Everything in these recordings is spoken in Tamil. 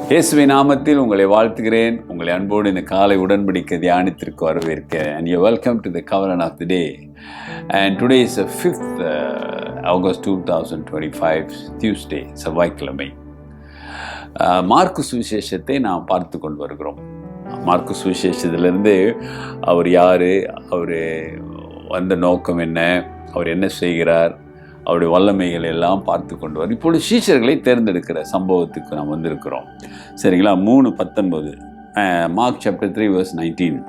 இயேசுவின் நாமத்தில் உங்களை வாழ்த்துகிறேன். உங்களை அன்போடு இந்த காலை உடன்படிக்கை தியானத்திற்கு வரவேற்கிறேன். And you're welcome to the covenant of the day. And today is the 5th August 2025, Tuesday, செவ்வாய்க்கிழமை. மார்க்கு சுவிசேஷத்தை நாம் பார்த்து கொண்டு வருகிறோம். மார்க்கு சுவிசேஷத்திலிருந்து அவர் யார், அவர் வந்த நோக்கம் என்ன, அவர் என்ன செய்கிறார், அவருடைய வல்லமைகள் எல்லாம் பார்த்து கொண்டு வரும். இப்பொழுது சீஷர்களை தேர்ந்தெடுக்கிற சம்பவத்துக்கு நாம் வந்திருக்கிறோம். சரிங்களா? 3:19 Mark chapter 3 verse 19.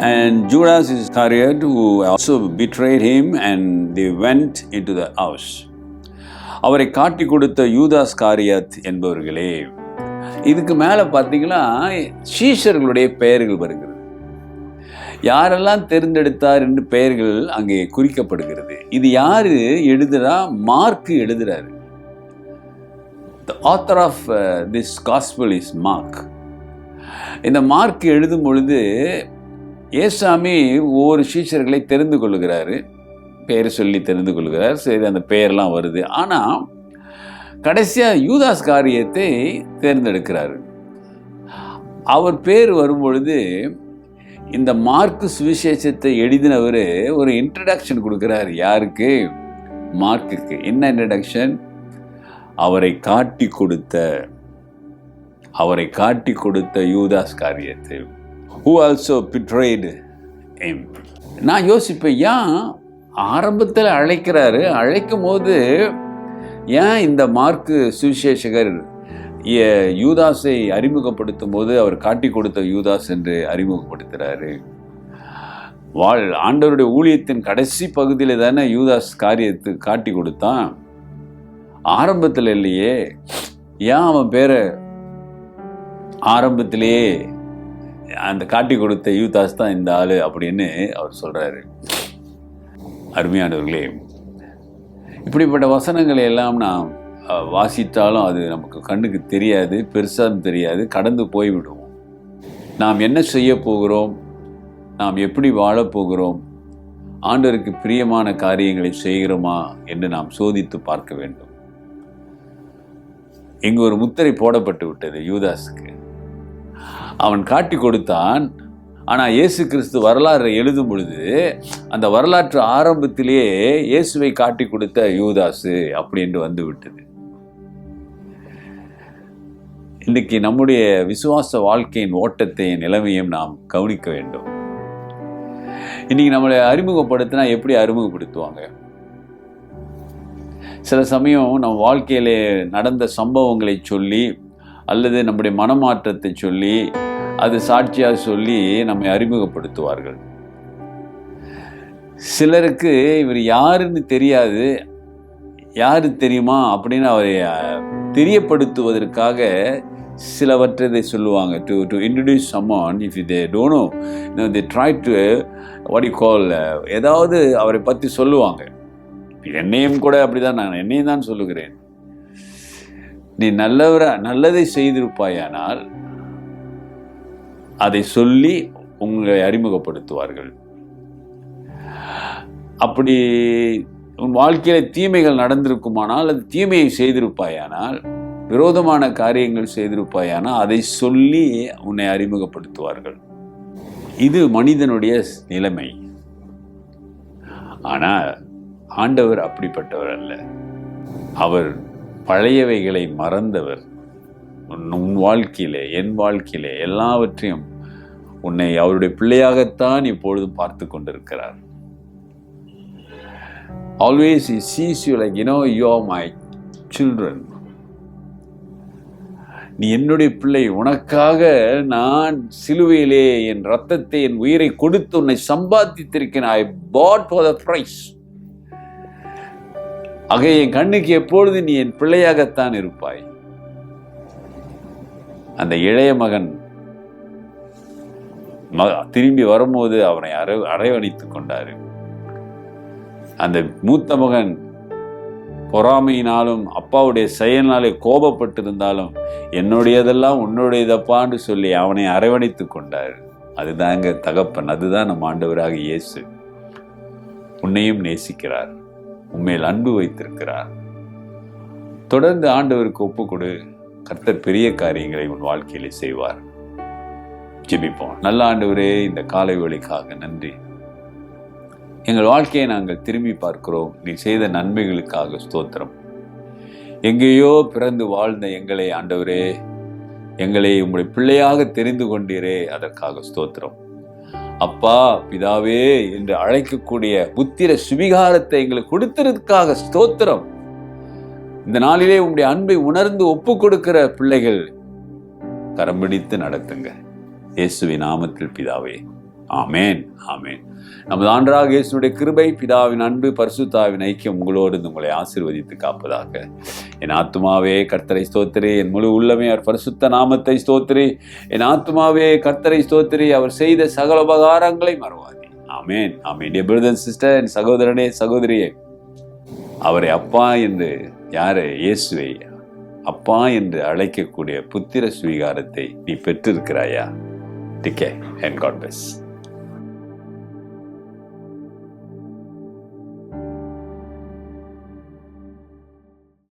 And Judas Iscariot who also betrayed him and they went into the house. அவரை காட்டி கொடுத்த யூதாஸ் காரியாத் என்பவர்களே. இதுக்கு மேலே பார்த்தீங்கன்னா சீஷர்களுடைய பெயர்கள் வருகிறது. யாரெல்லாம் தேர்ந்தெடுத்தார் என்று பெயர்கள் அங்கே குறிக்கப்படுகிறது. இது யாரு எழுதுறா? மார்க் எழுதுறாரு. The author of this gospel is Mark. இந்த மார்க் எழுதும் பொழுது ஏசாமி ஒவ்வொரு சீஷர்களை தெரிந்து கொள்கிறாரு, பெயர் சொல்லி தெரிந்து கொள்கிறார். சரி, அந்த பெயர்லாம் வருது. ஆனால் கடைசியாக யூதாஸ் காரியத்தை தேர்ந்தெடுக்கிறாரு. அவர் பேர் வரும்பொழுது இந்த மார்க்கு சுவிசேஷத்தை எழுதினவர் ஒரு இன்ட்ரடக்ஷன் கொடுக்குறார். யாருக்கு? மார்க்குக்கு. என்ன இன்ட்ரடக்ஷன்? அவரை காட்டி கொடுத்த யூதாஸ் காரியத்தை, who also betrayed him. நான் யோசிப்பேன், ஏன் ஆரம்பத்தில் அழைக்கிறாரு, அழைக்கும் போது ஏன் இந்த மார்க்கு சுவிசேஷகர் யூதாஸை அறிமுகப்படுத்தும் போது அவர் காட்டி கொடுத்த யூதாஸ் என்று அறிமுகப்படுத்துகிறாரு? ஆண்டவருடைய ஊழியத்தின் கடைசி பகுதியில் தானே யூதாஸ் காரியத்தை காட்டி கொடுத்தான், ஆரம்பத்தில் இல்லையே. ஏன் அவன் பேரை ஆரம்பத்திலேயே அந்த காட்டி கொடுத்த யூதாஸ் தான் இந்த ஆளு அப்படின்னு அவர் சொல்றாரு. அருமையானவர்களே, இப்படிப்பட்ட வசனங்களை எல்லாம் நாம் வாசித்தாலும் அது நமக்கு கண்ணுக்கு தெரியாது, பெருசாக தெரியாது, கடந்து போய்விடுவோம். நாம் என்ன செய்ய போகிறோம், நாம் எப்படி வாழப்போகிறோம், ஆண்டவருக்கு பிரியமான காரியங்களை செய்கிறோமா என்று நாம் சோதித்து பார்க்க வேண்டும். இங்கு ஒரு முத்திரை போடப்பட்டு விட்டது யூதாஸுக்கு. அவன் காட்டி கொடுத்தான். ஆனால் இயேசு கிறிஸ்து வரலாறு எழுதும் பொழுது அந்த வரலாற்று ஆரம்பத்திலேயே இயேசுவை காட்டி கொடுத்த யூதாசு அப்படி என்று வந்து விட்டது. இன்றைக்கு நம்முடைய விசுவாச வாழ்க்கையின் ஓட்டத்தை, நிலைமையும் நாம் கவனிக்க வேண்டும். இன்னைக்கு நம்மளை அறிமுகப்படுத்தினா எப்படி அறிமுகப்படுத்துவாங்க? சில சமயம் நம்ம வாழ்க்கையிலே நடந்த சம்பவங்களை சொல்லி அல்லது நம்முடைய மனமாற்றத்தை சொல்லி அது சாட்சியாக சொல்லி நம்மை அறிமுகப்படுத்துவார்கள். சிலருக்கு இவர் யாருன்னு தெரியாது, யாரு தெரியுமா அப்படின்னு அவரை தெரியப்படுத்துவதற்காக சிலவற்றை சொல்லுவாங்க. To introduce someone, if they don't know, they try to what you call ஏதாவது அவரை பற்றி சொல்லுவாங்க. என்னையும் கூட அப்படிதான், நான் என்னையும் தான் சொல்லுகிறேன். நீ நல்லதை செய்திருப்பாயானால் அதை சொல்லி உங்களை அறிமுகப்படுத்துவார்கள். அப்படி உன் வாழ்க்கையில தீமைகள் நடந்திருக்குமானால், அது தீமையை செய்திருப்பாயானால், விரோதமான காரியங்கள் செய்திருப்பாயானால் அதை சொல்லி உன்னை அறிமுகப்படுத்துவார்கள். இது மனிதனுடைய நிலைமை. ஆனால் ஆண்டவர் அப்படிப்பட்டவர் அல்ல. அவர் பழையவைகளை மறந்தவர். உன் வாழ்க்கையிலே, என் வாழ்க்கையிலே எல்லாவற்றையும் உன்னை அவருடைய பிள்ளையாகத்தான் இப்பொழுதும் பார்த்து கொண்டிருக்கிறார். Always he sees you like, you are my children. நீ என்னுடைய பிள்ளை, உனக்காக நான் சிலுவையிலே என் ரத்தத்தை, என் உயிரை கொடுத்து உன்னை சம்பாதித்திருக்கேன். I bought for the price. ஆக என் கண்ணுக்கு எப்பொழுது நீ என் பிள்ளையாகத்தான் இருப்பாய். அந்த இளைய மகன் திரும்பி வரும்போது அவனை அரவணைத்துக் கொண்டாரு. அந்த மூத்த மகன் பொறாமையினாலும் அப்பாவுடைய செயலினாலே கோபப்பட்டிருந்தாலும் என்னுடையதெல்லாம் உன்னுடையதப்பான்னு சொல்லி அவனை அரவணைத்து கொண்டார். அதுதாங்க தகப்பன், அதுதான் நம் ஆண்டவராக இயேசு. உன்னையும் நேசிக்கிறார், உண்மையில் அன்பு வைத்திருக்கிறார். தொடர்ந்து ஆண்டவருக்கு ஒப்பு கொடு. கர்த்தர் பெரிய காரியங்களை உன் வாழ்க்கையிலே செய்வார். ஜெபிப்போம். நல்ல ஆண்டவரே, இந்த காலை வேளைக்காக நன்றி. எங்கள் வாழ்க்கையை நாங்கள் திரும்பி பார்க்கிறோம். நீ செய்த நன்மைகளுக்காக ஸ்தோத்திரம். எங்கேயோ பிறந்து வாழ்ந்த எங்களை ஆண்டவரே, எங்களை உங்களுடைய பிள்ளையாக தெரிந்து கொண்டீரே, அதற்காக ஸ்தோத்திரம். அப்பா பிதாவே என்று அழைக்கக்கூடிய புத்திர சுவிகாரத்தை எங்களுக்கு கொடுத்ததுக்காக ஸ்தோத்திரம். இந்த நாளிலே உங்களுடைய அன்பை உணர்ந்து ஒப்பு கொடுக்கிற பிள்ளைகள் கரம் பிடித்து நடத்துங்க. இயேசுவின் நாமத்தில் பிதாவே, ஆமேன், ஆமேன். நமது ஆண்டவராக இயேசுவுடைய கிருபை, பிதாவின் அன்பு, பரிசுத்தாவின் ஐக்கியம் உங்களோடு உங்களை ஆசீர்வதித்து காப்பதாக. என் ஆத்துமாவே கர்த்தரை ஸ்தோத்திரி, என் முழு உள்ளமே அவர் பரிசுத்த நாமத்தை ஸ்தோத்திரி. என் ஆத்துமாவே கர்த்தரை ஸ்தோத்திரி, அவர் செய்த சகல உபகாரங்களை மறவாதே. ஆமேன், ஆமேன். டியர் பிரதர் அண்ட் சிஸ்டர், என் சகோதரனே சகோதரியே, அவரை அப்பா என்று, யாரை? இயேசுவை அப்பா என்று அழைக்கக்கூடிய புத்திர சுவீகாரத்தை நீ பெற்றிருக்கிறாயா? Take care and God bless.